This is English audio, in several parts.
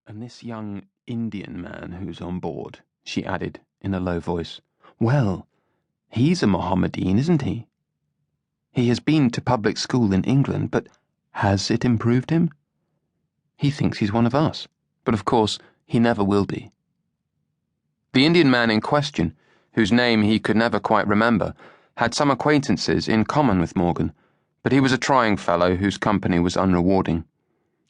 "And this young Indian man who's on board," she added in a low voice. "Well, he's a Mohammedan, isn't he? He has been to public school in England, but has it improved him? He thinks he's one of us, but of course he never will be." The Indian man in question, whose name he could never quite remember, had some acquaintances in common with Morgan, but he was a trying fellow whose company was unrewarding.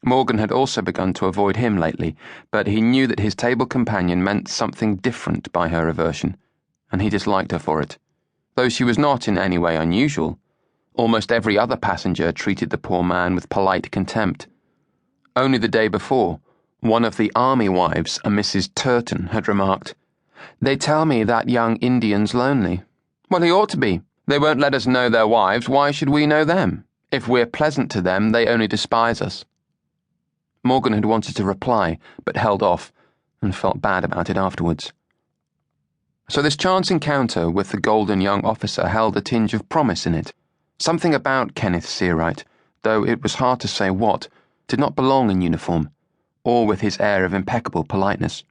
Morgan had also begun to avoid him lately, but he knew that his table companion meant something different by her aversion, and he disliked her for it. Though she was not in any way unusual, almost every other passenger treated the poor man with polite contempt. Only the day before, one of the army wives, a Mrs. Turton, had remarked, "They tell me that young Indian's lonely." Well, he ought to be. They won't let us know their wives, why should we know them? If we're pleasant to them, they only despise us. Morgan had wanted to reply, but held off, and felt bad about it afterwards. So this chance encounter with the golden young officer held a tinge of promise in it. Something about Kenneth Searight, though it was hard to say what, did not belong in uniform, or with his air of impeccable politeness.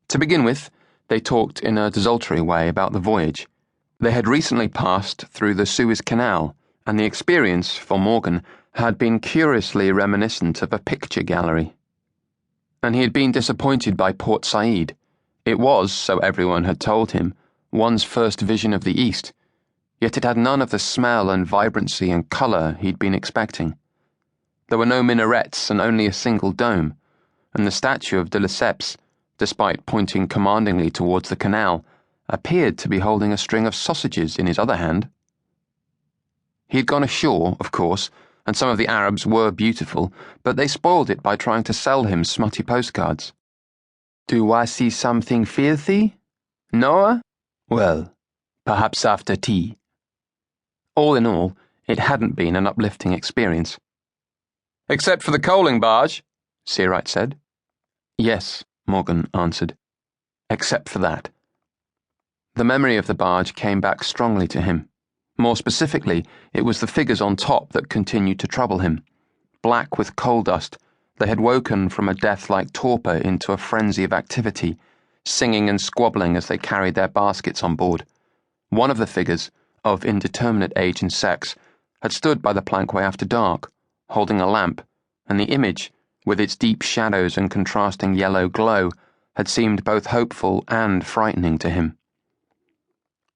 To begin with, they talked in a desultory way about the voyage. They had recently passed through the Suez Canal, and the experience, for Morgan, had been curiously reminiscent of a picture gallery. And he had been disappointed by Port Said. It was, so everyone had told him, one's first vision of the East, yet it had none of the smell and vibrancy and colour he'd been expecting. There were no minarets and only a single dome, and the statue of de Lesseps, despite pointing commandingly towards the canal, appeared to be holding a string of sausages in his other hand. He had gone ashore, of course, and some of the Arabs were beautiful, but they spoiled it by trying to sell him smutty postcards. "Do I see something filthy? Noah? Well, perhaps after tea." All in all, it hadn't been an uplifting experience. "Except for the coaling barge," Searight said. "Yes," Morgan answered. "Except for that." The memory of the barge came back strongly to him. More specifically, it was the figures on top that continued to trouble him. Black with coal dust, they had woken from a death-like torpor into a frenzy of activity, singing and squabbling as they carried their baskets on board. One of the figures, of indeterminate age and sex, had stood by the plankway after dark, holding a lamp, and the image, with its deep shadows and contrasting yellow glow, had seemed both hopeful and frightening to him.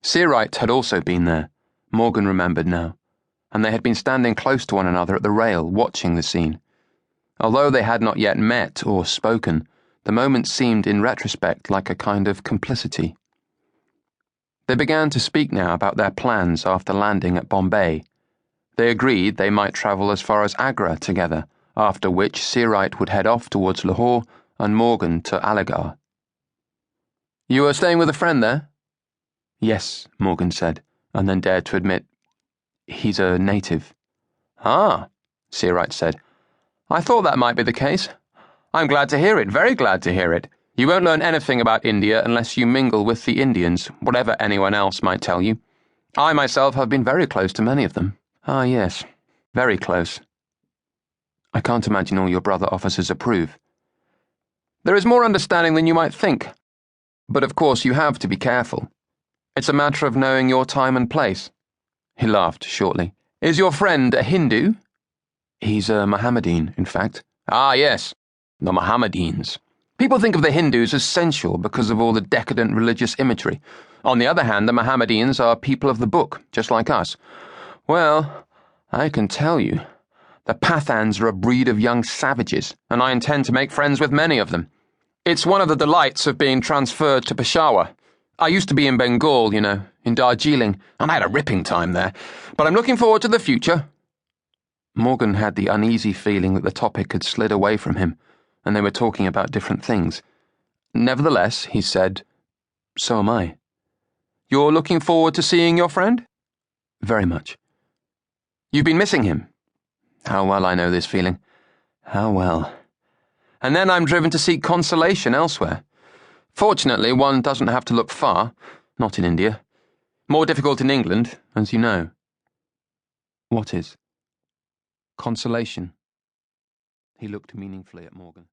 Searight had also been there, Morgan remembered now, and they had been standing close to one another at the rail, watching the scene. Although they had not yet met or spoken, the moment seemed in retrospect like a kind of complicity. They began to speak now about their plans after landing at Bombay. They agreed they might travel as far as Agra together, after which Searight would head off towards Lahore and Morgan to Aligarh. "You are staying with a friend there?" "Yes," Morgan said, and then dared to admit, "He's a native." "Ah," Searight said. "I thought that might be the case. I'm glad to hear it, very glad to hear it. You won't learn anything about India unless you mingle with the Indians, whatever anyone else might tell you. I myself have been very close to many of them." "Ah, yes, very close." "I can't imagine all your brother officers approve." "There is more understanding than you might think. But of course you have to be careful. It's a matter of knowing your time and place." He laughed shortly. "Is your friend a Hindu?" "He's a Mohammedan, in fact." "Ah, yes, the Mohammedans. People think of the Hindus as sensual because of all the decadent religious imagery. On the other hand, the Mohammedans are people of the book, just like us. Well, I can tell you, the Pathans are a breed of young savages, and I intend to make friends with many of them. It's one of the delights of being transferred to Peshawar. I used to be in Bengal, you know, in Darjeeling, and I had a ripping time there. But I'm looking forward to the future." Morgan had the uneasy feeling that the topic had slid away from him, and they were talking about different things. Nevertheless, he said, "So am I." "You're looking forward to seeing your friend?" "Very much." "You've been missing him?" "How well I know this feeling. How well." "And then I'm driven to seek consolation elsewhere. Fortunately, one doesn't have to look far, not in India. More difficult in England, as you know." "What is?" "Consolation." He looked meaningfully at Morgan.